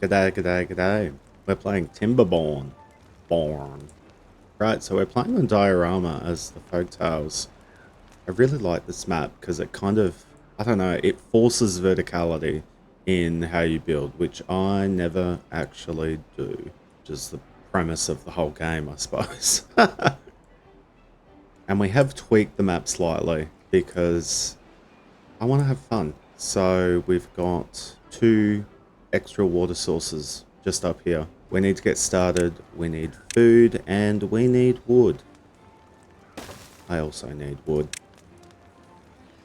G'day, g'day, g'day. We're playing Timberborn. Right, so we're playing on Diorama as the Folktales. I really like this map because it kind of, I don't know, it forces verticality in how you build, which I never actually do. Which is the premise of the whole game, I suppose. And we have tweaked the map slightly because I want to have fun. So we've got 2 extra water sources just up here. We need to get started. We need food and we need wood. I also need wood.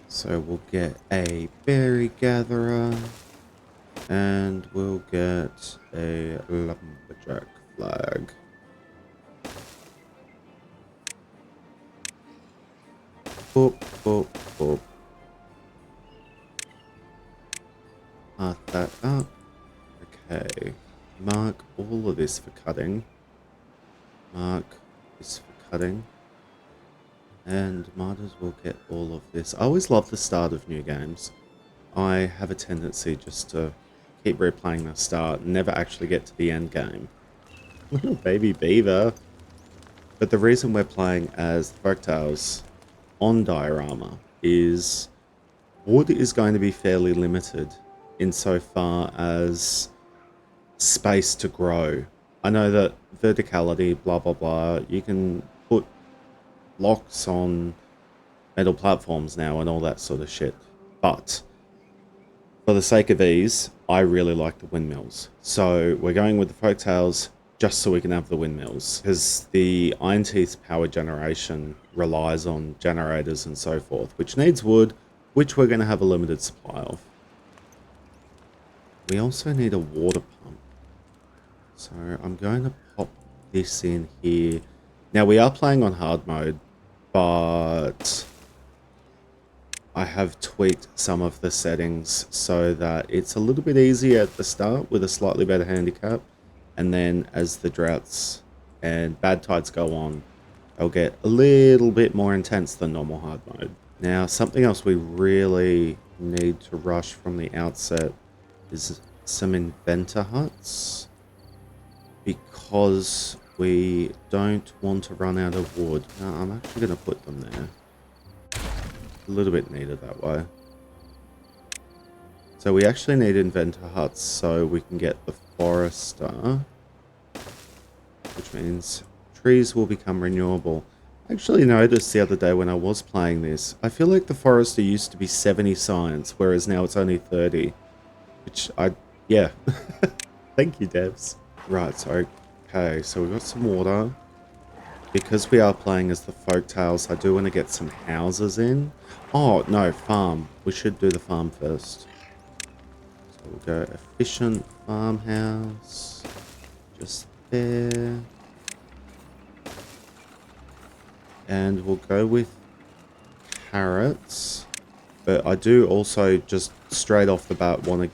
So we'll get a berry gatherer and we'll get a lumberjack flag. Boop, boop, boop. Mark that up. Okay. Mark all of this for cutting. Mark this for cutting. And might as well get all of this. I always love the start of new games. I have a tendency just to keep replaying the start and never actually get to the end game. Little baby beaver. But the reason we're playing as the Folktales on Diorama is wood is going to be fairly limited insofar as space to grow. I know that verticality, blah blah blah, you can put locks on metal platforms now and all that sort of shit. But for the sake of ease, I really like the windmills. So we're going with the Folktales just so we can have the windmills. Because the Iron Teeth power generation relies on generators and so forth, which needs wood, which we're going to have a limited supply of. We also need a water pump. So I'm going to pop this in here. Now we are playing on hard mode, but I have tweaked some of the settings so that it's a little bit easier at the start with a slightly better handicap. And then as the droughts and bad tides go on, they'll get a little bit more intense than normal hard mode. Now, something else we really need to rush from the outset is some inventor huts, because we don't want to run out of wood. No, I'm actually going to put them there. A little bit needed that way. So we actually need inventor huts so we can get the forester, which means trees will become renewable. I actually noticed the other day when I was playing this, I feel like the forester used to be 70 science, whereas now it's only 30. Which yeah. Thank you, devs. Right, so, okay, so we've got some water. Because we are playing as the Folktales, I do want to get some houses in. Oh, no, farm. We should do the farm first. So we'll go efficient farmhouse. Just there. And we'll go with carrots. But I do also just straight off the bat want to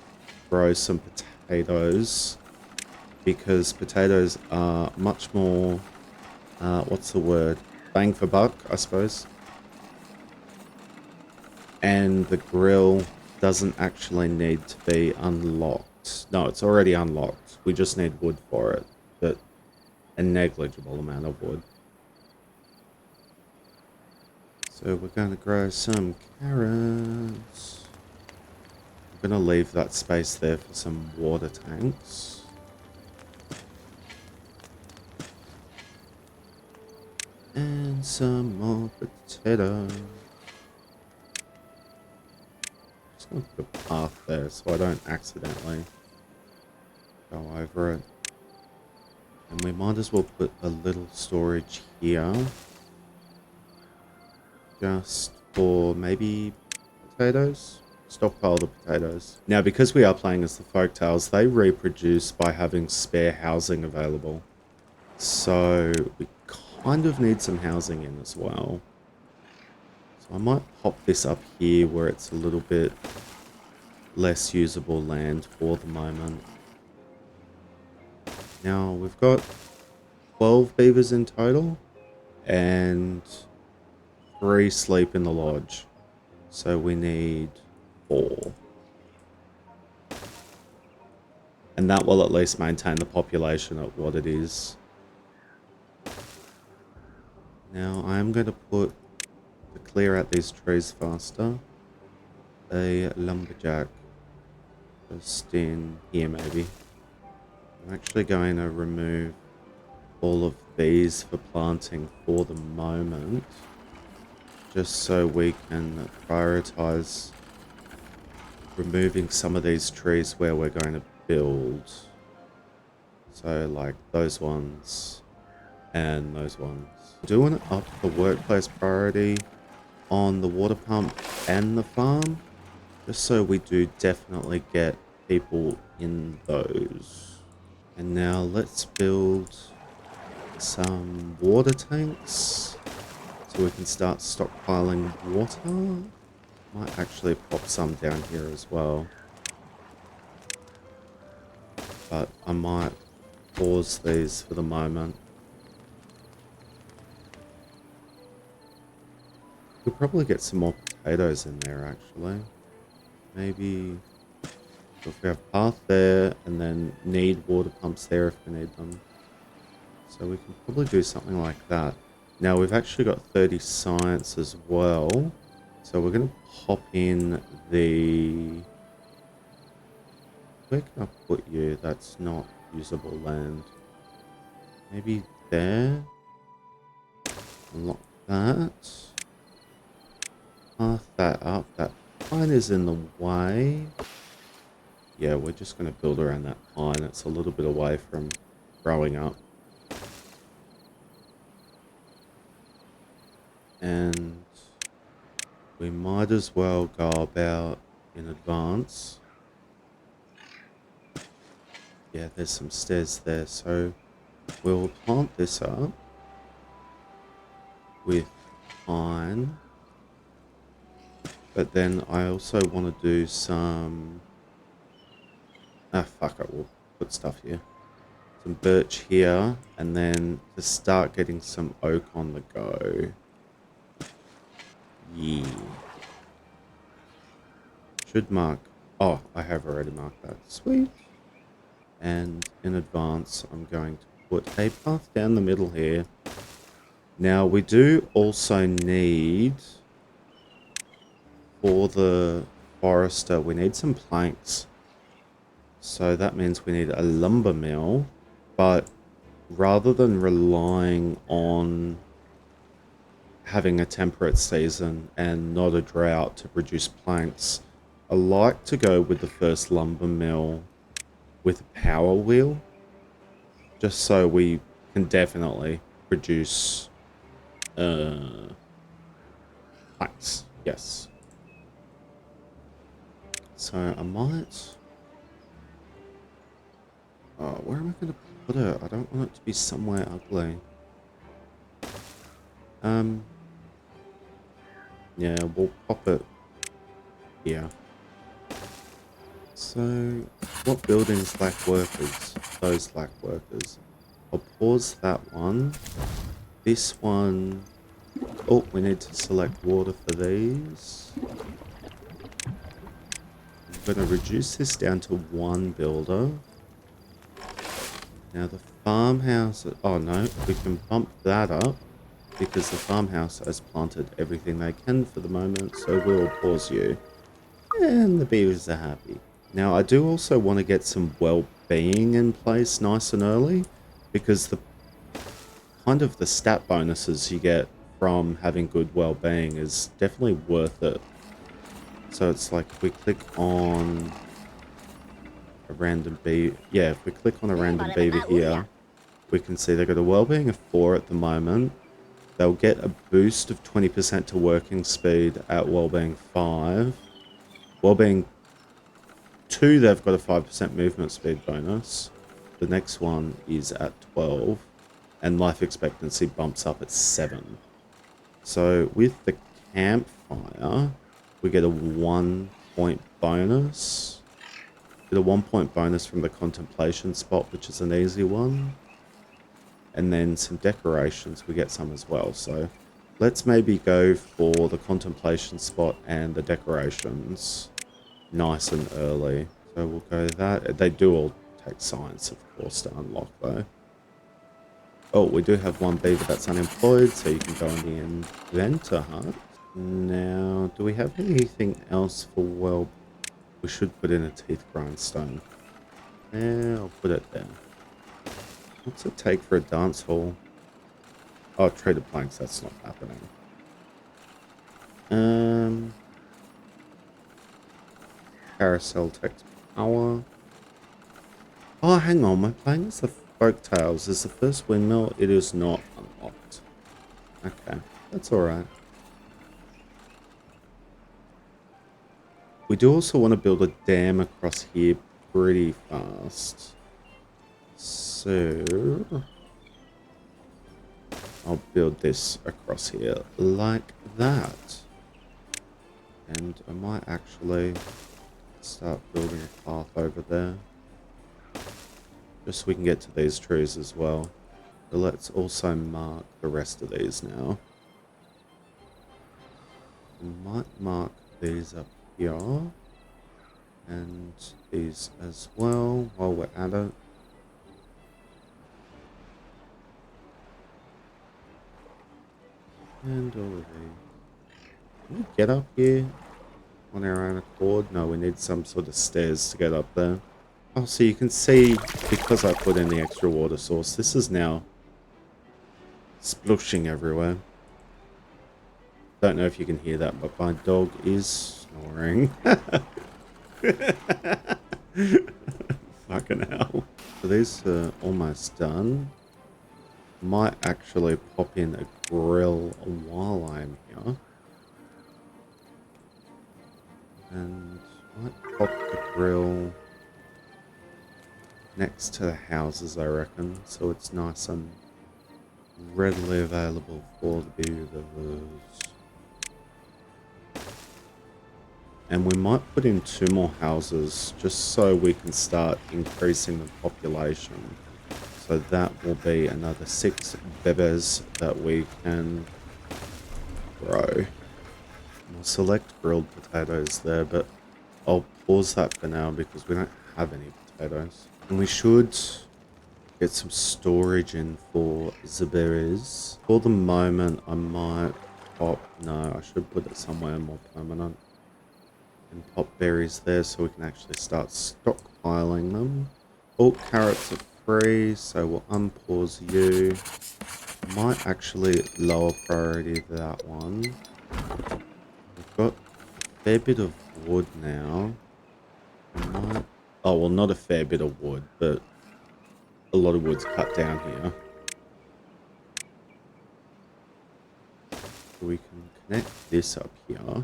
grow some potatoes, because potatoes are much more, what's the word? Bang for buck, I suppose. And the grill doesn't actually need to be unlocked. No, it's already unlocked. We just need wood for it, but a negligible amount of wood. So we're going to grow some carrots. I'm going to leave that space there for some water tanks. And some more potatoes. Just going to put a path there so I don't accidentally go over it. And we might as well put a little storage here. Just for maybe potatoes. Stockpile the potatoes. Now, because we are playing as the Folktales, they reproduce by having spare housing available. So we kind of need some housing in as well. So I might pop this up here where it's a little bit less usable land for the moment. Now we've got 12 beavers in total and 3 sleep in the lodge. So we need 4. And that will at least maintain the population at what it is. Now I'm going to put, to clear out these trees faster, a lumberjack just in here maybe. I'm actually going to remove all of these for planting for the moment, just so we can prioritize removing some of these trees where we're going to build. So like those ones and those ones. I do want to up the workplace priority on the water pump and the farm, just so we do definitely get people in those. And now let's build some water tanks so we can start stockpiling water. Might actually pop some down here as well, but I might pause these for the moment. We'll probably get some more potatoes in there actually. Maybe if we have path there and then need water pumps there if we need them. So we can probably do something like that. Now we've actually got 30 science as well. So we're going to pop in the... Where can I put you? That's not usable land. Maybe there. Unlock that. Path that up. That pine is in the way. Yeah, we're just going to build around that pine. It's a little bit away from growing up. And we might as well go about in advance. Yeah, there's some stairs there, so we'll plant this up with pine. But then I also want to do some... Ah, fuck it, we'll put stuff here. Some birch here, and then to start getting some oak on the go. Yeah. Should mark... Oh, I have already marked that. Sweet. And in advance, I'm going to put a path down the middle here. Now, we do also need... For the forester, we need some planks. So that means we need a lumber mill. But rather than relying on having a temperate season and not a drought to produce planks, I like to go with the first lumber mill with a power wheel, just so we can definitely produce planks. Yes. So I might... where am I going to put it? I don't want it to be somewhere ugly. Yeah, we'll pop it here. So, what buildings lack workers? Those lack workers. I'll pause that one. This one... Oh, we need to select water for these. I'm going to reduce this down to one builder. Now the farmhouse... Oh no, we can bump that up because the farmhouse has planted everything they can for the moment, so we'll pause you. And the beavers are happy. Now I do also want to get some well-being in place nice and early, because the kind of the stat bonuses you get from having good well-being is definitely worth it. So it's like if we click on a random beaver, yeah, if we click on a random beaver here, we can see they've got a well-being of 4 at the moment. They'll get a boost of 20% to working speed at well-being 5. Well-being 2, they've got a 5% movement speed bonus. The next one is at 12, and life expectancy bumps up at 7. So with the campfire, we get a 1-point bonus. Get a 1-point bonus from the contemplation spot, which is an easy one. And then some decorations, we get some as well. So let's maybe go for the contemplation spot and the decorations nice and early. So we'll go that. They do all take science, of course, to unlock, though. Oh, we do have one beaver that's unemployed, so you can go in the inventor hut. Now, do we have anything else for, well, we should put in a teeth grindstone. Yeah, I'll put it there. What's it take for a dance hall? Oh, traded planks, that's not happening. Carousel takes power. Oh, hang on, my playing is the folk tales. Is the first windmill? It is not unlocked. Okay, that's alright. We do also want to build a dam across here pretty fast. So I'll build this across here like that. And I might actually start building a path over there. Just so we can get to these trees as well. So let's also mark the rest of these now. We might mark these up here. And these as well while we're at it. And all of these. Can we get up here on our own accord? No, we need some sort of stairs to get up there. Oh, so you can see, because I put in the extra water source, this is now splushing everywhere. Don't know if you can hear that, but my dog is snoring. Fucking hell. So these are almost done. Might actually pop in a grill while I'm here. And might pop the grill next to the houses, I reckon, so it's nice and readily available for the beavers. And we might put in 2 more houses just so we can start increasing the population. So that will be another 6 beavers that we can grow. We'll select grilled potatoes there, but I'll pause that for now because we don't have any potatoes. And we should get some storage in for the berries. For the moment, I might pop... No, I should put it somewhere more permanent. And pop berries there so we can actually start stockpiling them. All carrots are free, so we'll unpause you. Might actually lower priority that one. We've got a fair bit of wood now. Might... Oh, well, not a fair bit of wood, but a lot of wood's cut down here. So we can connect this up here.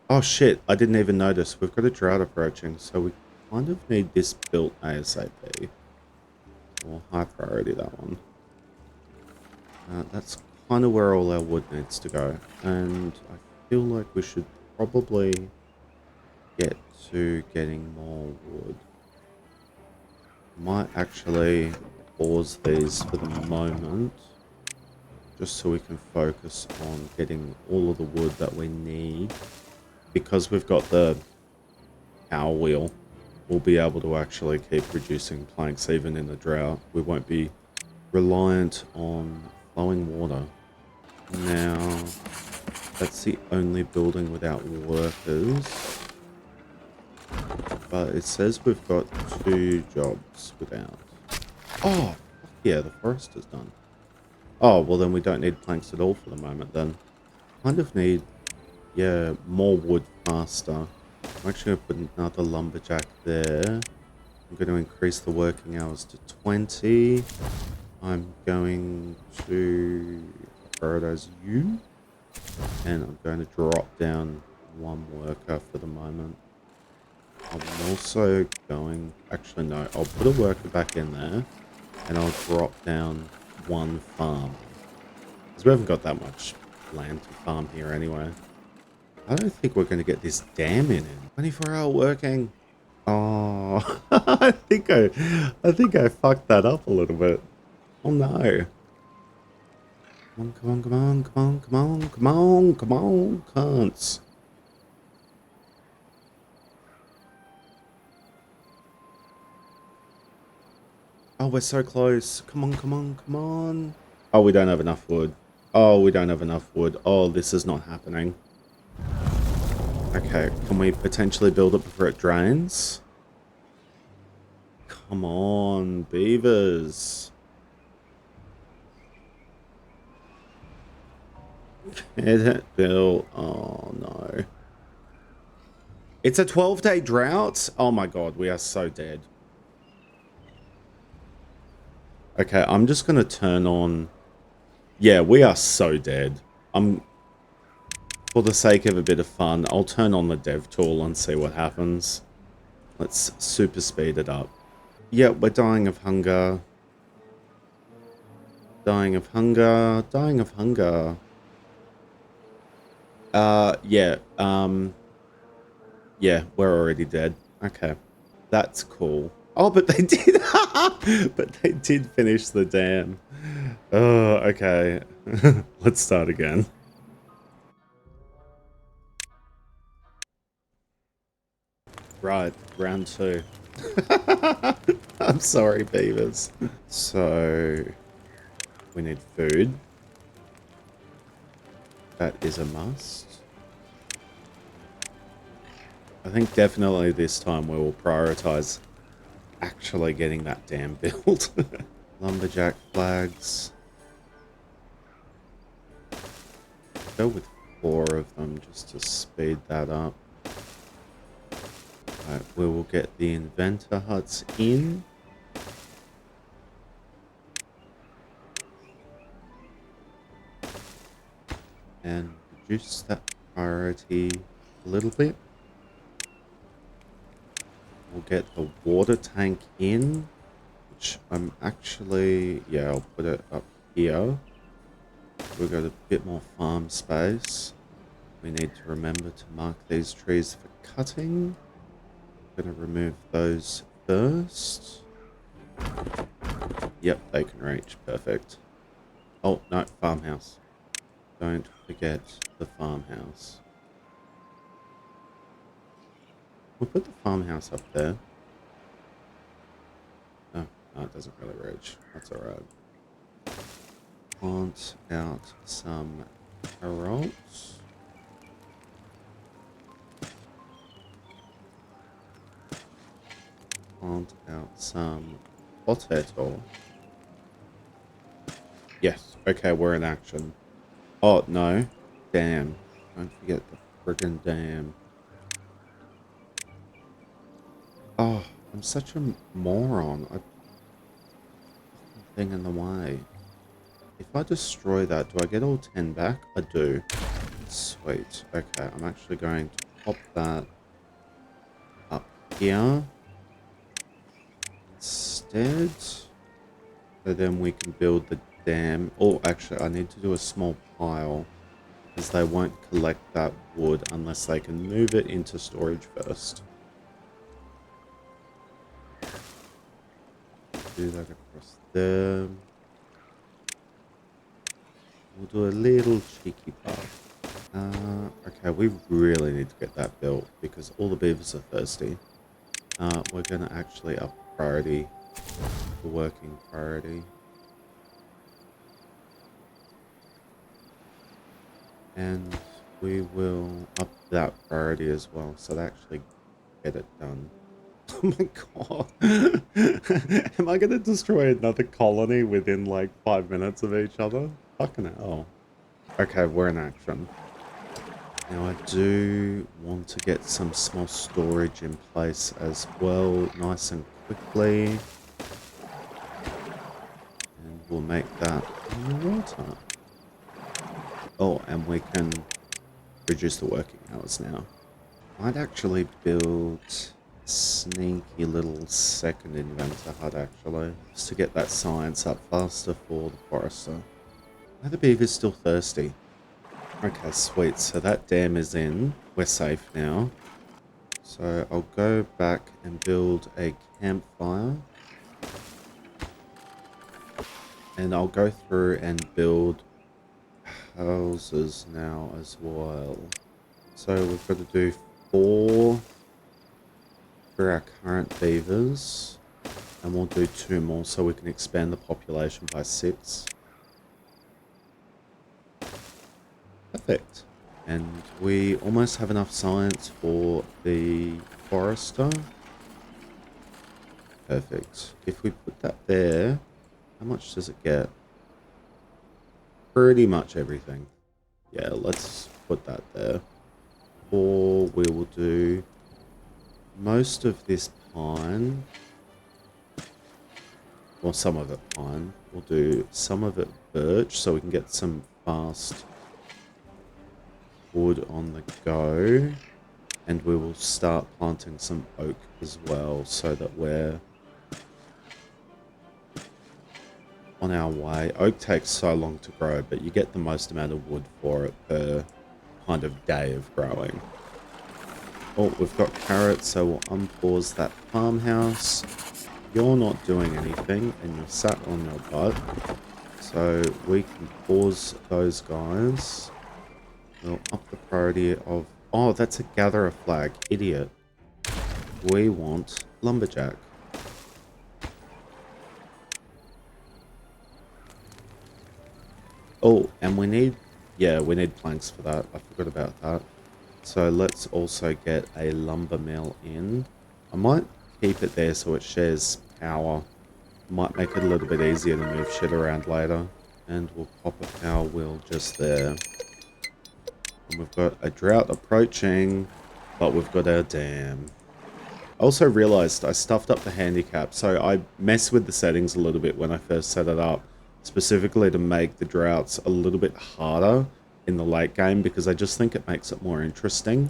Oh shit, I didn't even notice. We've got a drought approaching, so we kind of need this built ASAP. Or high priority, that one. That's kind of where all our wood needs to go. And I feel like we should probably get to getting more wood. Might actually pause these for the moment. Just so we can focus on getting all of the wood that we need. Because we've got the power wheel, we'll be able to actually keep producing planks even in the drought. We won't be reliant on flowing water. Now, that's the only building without workers. But it says we've got 2 jobs without. Oh, yeah, the forest is done. Oh, well then we don't need planks at all for the moment then. Kind of need, yeah, more wood faster. I'm actually going to put another lumberjack there. I'm going to increase the working hours to 20. I'm going to prioritize you. And I'm going to drop down 1 worker for the moment. I'm also going, actually no, I'll put a worker back in there. And I'll drop down 1 farm. Because we haven't got that much land to farm here anyway. I don't think we're going to get this dam in 24-hour working. Oh, I think I fucked that up a little bit. Oh no. Come on, come on, come on, come on, come on, come on, come on, cunts. Oh, we're so close. Come on, come on, come on. Oh, we don't have enough wood. Oh, we don't have enough wood. Oh, this is not happening. Okay, can we potentially build it before it drains? Come on, beavers. Get it built. Oh, no. It's a 12-day drought? Oh my god, we are so dead. Okay, I'm just going to turn on... Yeah, we are so dead. For the sake of a bit of fun, I'll turn on the dev tool and see what happens. Let's super speed it up. Yeah, we're dying of hunger. Dying of hunger. Dying of hunger. Yeah. Yeah, we're already dead. Okay. That's cool. Oh, but they did. But they did finish the dam. Oh, okay. Let's start again. Right, round 2. I'm sorry, beavers. So, we need food. That is a must. I think definitely this time we will prioritize actually getting that dam built. Lumberjack flags. Go with 4 of them just to speed that up. Right, we will get the inventor huts in. And reduce that priority a little bit. We'll get the water tank in, which I'm actually, yeah, I'll put it up here. We've got a bit more farm space. We need to remember to mark these trees for cutting. I'm going to remove those first. Yep, they can reach. Perfect. Oh, no, farmhouse. Don't forget the farmhouse. We'll put the farmhouse up there. Oh, no, it doesn't really reach. That's alright. Plant out some carrots. Plant out some potato. Yes, okay, we're in action. Oh, no. Damn. Don't forget the friggin' dam. Oh, I'm such a moron. I thing in the way. If I destroy that, do I get all 10 back? I do. Sweet. Okay, I'm actually going to pop that up here instead. So then we can build the dam. Oh, actually, I need to do a small pile because they won't collect that wood unless they can move it into storage first. Do that across there. We'll do a little cheeky path. Okay, we really need to get that built because all the beavers are thirsty. We're going to actually up priority, the working priority. And we will up that priority as well, so they actually get it done. Oh my god. Am I going to destroy another colony within like 5 minutes of each other? Fucking hell. Okay, we're in action. Now I do want to get some small storage in place as well, nice and quickly. And we'll make that water. Oh, and we can reduce the working hours now. I'd actually build a sneaky little second inventor hut actually, just to get that science up faster for the forester. Are the beavers still thirsty? Okay, sweet. So that dam is in. We're safe now. So I'll go back and build a campfire. And I'll go through and build houses now as well. So we've got to do 4 for our current beavers. And we'll do 2 more so we can expand the population by 6. Perfect. And we almost have enough science for the forester. Perfect. If we put that there, how much does it get? Pretty much everything. Yeah, let's put that there. Or we will do most of this pine. Well, some of it pine. We'll do some of it birch so we can get some fast wood on the go. And we will start planting some oak as well so that we're on our way. Oak takes so long to grow, but you get the most amount of wood for it per kind of day of growing. Oh, we've got carrots, so we'll unpause that farmhouse. You're not doing anything, and you're sat on your butt. So we can pause those guys. We'll up the priority of... Oh, that's a gatherer flag. Idiot. We want lumberjack. Oh, and we need... Yeah, we need planks for that. I forgot about that. So let's also get a lumber mill in. I might keep it there so it shares power. Might make it a little bit easier to move shit around later. And we'll pop a power wheel just there. And we've got a drought approaching, but we've got our dam. I also realized I stuffed up the handicap, so I messed with the settings a little bit when I first set it up, specifically to make the droughts a little bit harder in the late game, because I just think it makes it more interesting.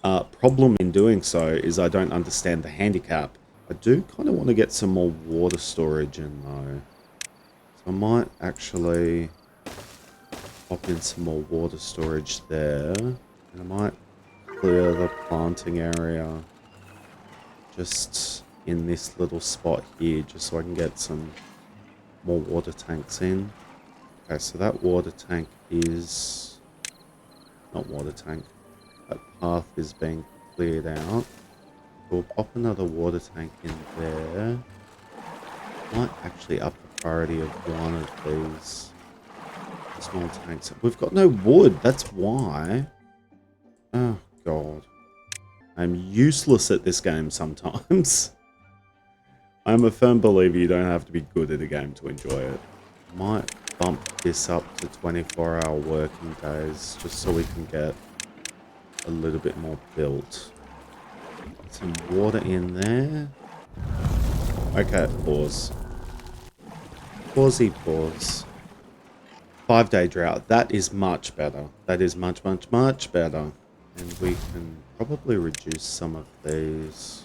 Problem in doing so is I don't understand the handicap. I do kind of want to get some more water storage in though. So I might actually pop in some more water storage there. And I might clear the planting area just in this little spot here, just so I can get some more water tanks in. Okay, so that water tank is... Not water tank. That path is being cleared out. We'll pop another water tank in there. Might actually up the priority of one of these small tanks. We've got no wood, that's why. Oh, God. I'm useless at this game sometimes. I'm a firm believer you don't have to be good at a game to enjoy it. Might bump this up to 24-hour working days, just so we can get a little bit more built. Got some water in there. Okay, pause. Pausey pause. 5-day drought. That is much better. That is much, much, much better. And we can probably reduce some of these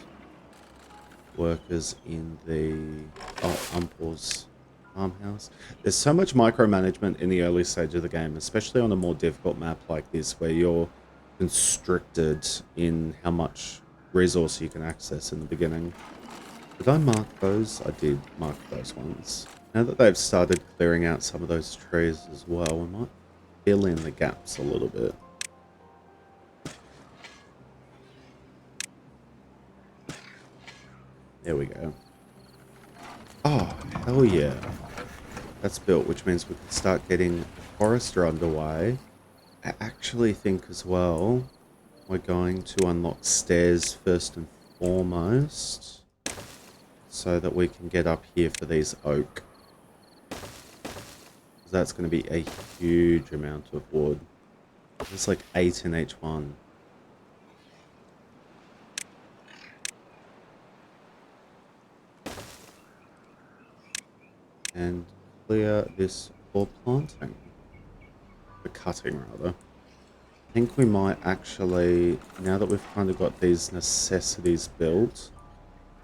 workers in the... Oh, unpause farmhouse. There's so much micromanagement in the early stage of the game, especially on a more difficult map like this, where you're constricted in how much resource you can access in the beginning. Did I mark those? I did mark those ones. Now that they've started clearing out some of those trees as well, we might fill in the gaps a little bit. There we go. Oh, hell yeah. That's built, which means we can start getting Forester underway. I actually think as well, we're going to unlock stairs first and foremost, so that we can get up here for these oak. That's going to be a huge amount of wood. There's like 8 in each one. And clear this for planting. For cutting, rather. I think we might actually, now that we've kind of got these necessities built,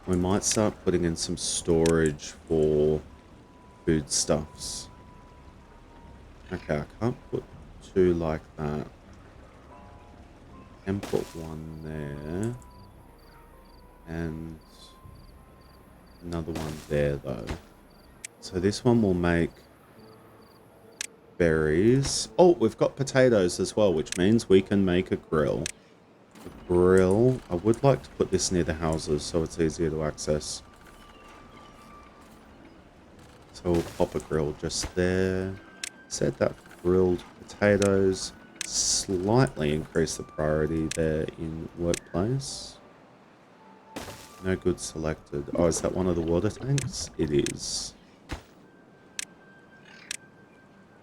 we might start putting in some storage for foodstuffs. Okay, I can't put 2 like that. I can put 1 there. And another one there, though. So this one will make berries. Oh, we've got potatoes as well, which means we can make a grill. A grill. I would like to put this near the houses so it's easier to access. So we'll pop a grill just there. Set that grilled potatoes. Slightly increase the priority there in workplace. No goods selected. Oh, is that one of the water tanks? It is.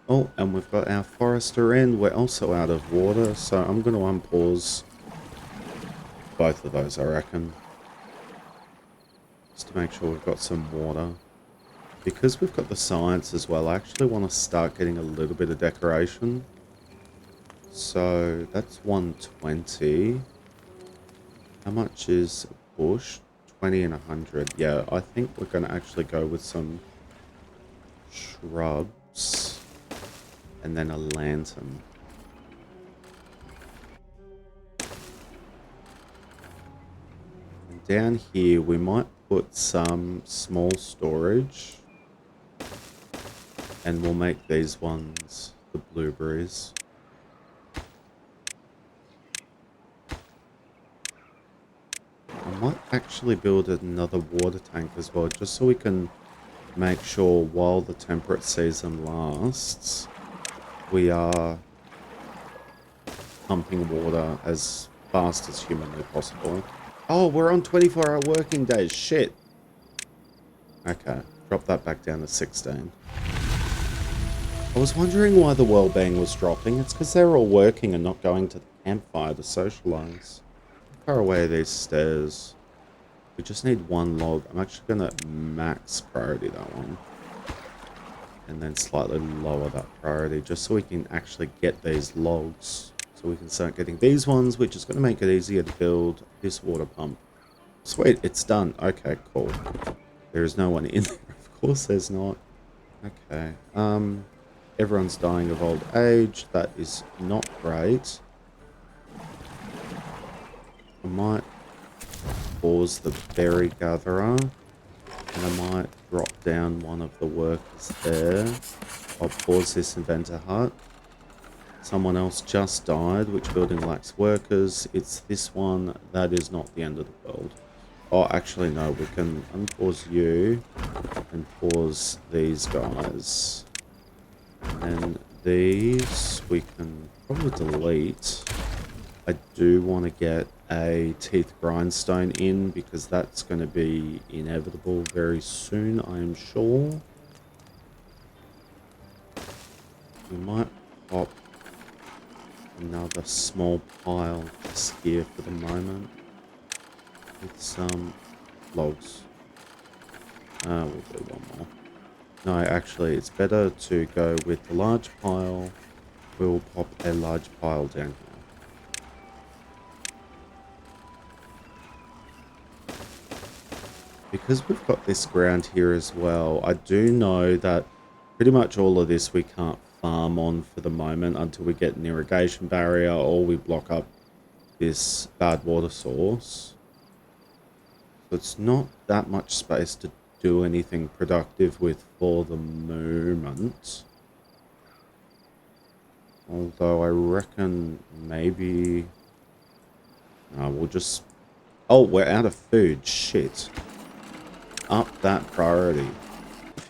Oh, and we've got our forester in. We're also out of water, so I'm going to unpause both of those, I reckon. Just to make sure we've got some water. Because we've got the science as well, I actually want to start getting a little bit of decoration. So that's 120. How much is a bush? 20 and 100. Yeah, I think we're going to actually go with some shrubs and then a lantern. And down here, we might put some small storage. And we'll make these ones the blueberries. I might actually build another water tank as well, just so we can make sure while the temperate season lasts, we are pumping water as fast as humanly possible. Oh, we're on 24-hour working days. Shit. Okay, drop that back down to 16. I was wondering why the well-being was dropping. It's because they're all working and not going to the campfire to socialize. How far away are these stairs? We just need one log. I'm actually going to max priority that one. And then slightly lower that priority just so we can actually get these logs. So we can start getting these ones, which is going to make it easier to build this water pump. Sweet, it's done. Okay, cool. There is no one in there. Of course there's not. Okay. Everyone's dying of old age. That is not great. I might pause the berry gatherer. And I might drop down one of the workers there. I'll pause this inventor hut. Someone else just died. Which building lacks workers? It's this one. That is not the end of the world. Oh, actually, no. We can unpause you and pause these guys. And these we can probably delete. I do want to get a teeth grindstone in because that's going to be inevitable very soon, I am sure. We might pop another small pile just here for the moment with some logs. We'll do one more. No, actually, it's better to go with the large pile. We'll pop a large pile down here. Because we've got this ground here as well, I do know that pretty much all of this we can't farm on for the moment until we get an irrigation barrier or we block up this bad water source. So it's not that much space to do anything productive with for the moment. Although I reckon maybe... we'll just... Oh, we're out of food. Shit. Up that priority.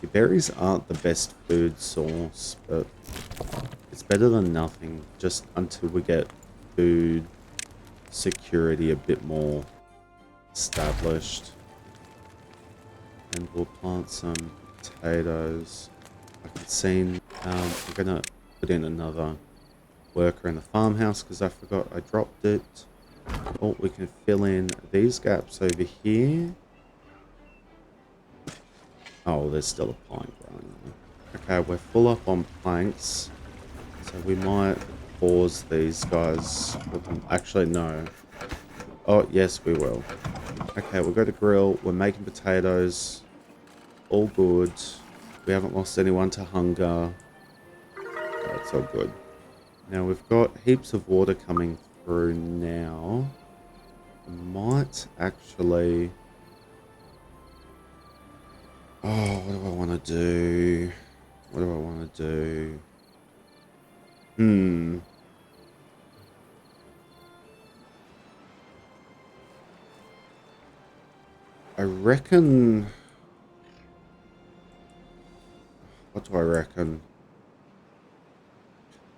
The berries aren't the best food source, but it's better than nothing, just until we get food security a bit more established. And we'll plant some potatoes. I can see we're gonna put in another worker in the farmhouse because I forgot I dropped it. Oh, we can fill in these gaps over here. Oh, there's still a plank growing there. Okay, we're full up on planks. So we might pause these guys. Actually, no. Oh, yes, we will. Okay, we'll go to grill. We're making potatoes. All good. We haven't lost anyone to hunger. That's all good. Now, we've got heaps of water coming through now. I might actually... Oh, what do I want to do? What do I want to do? I reckon... do I reckon?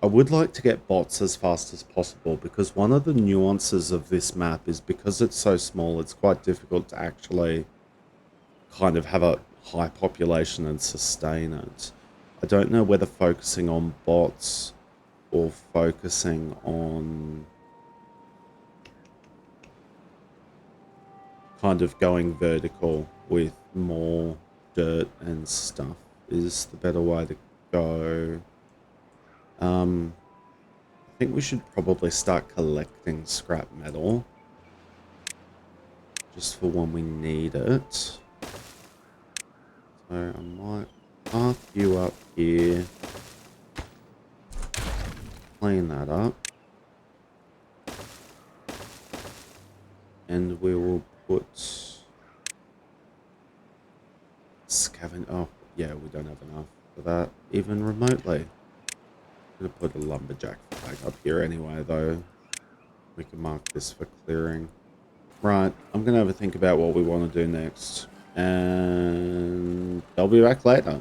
I would like to get bots as fast as possible, because one of the nuances of this map is because it's so small, it's quite difficult to actually kind of have a high population and sustain it. I don't know whether focusing on bots or focusing on kind of going vertical with more dirt and stuff is the better way to go. I think we should probably start collecting scrap metal just for when we need it. So I might park you up here, clean that up, and we will put oh yeah, we don't have enough for that even remotely. I'm gonna put a lumberjack flag up here anyway, though. We can mark this for clearing. Right, I'm gonna have a think about what we want to do next, and I'll be back later.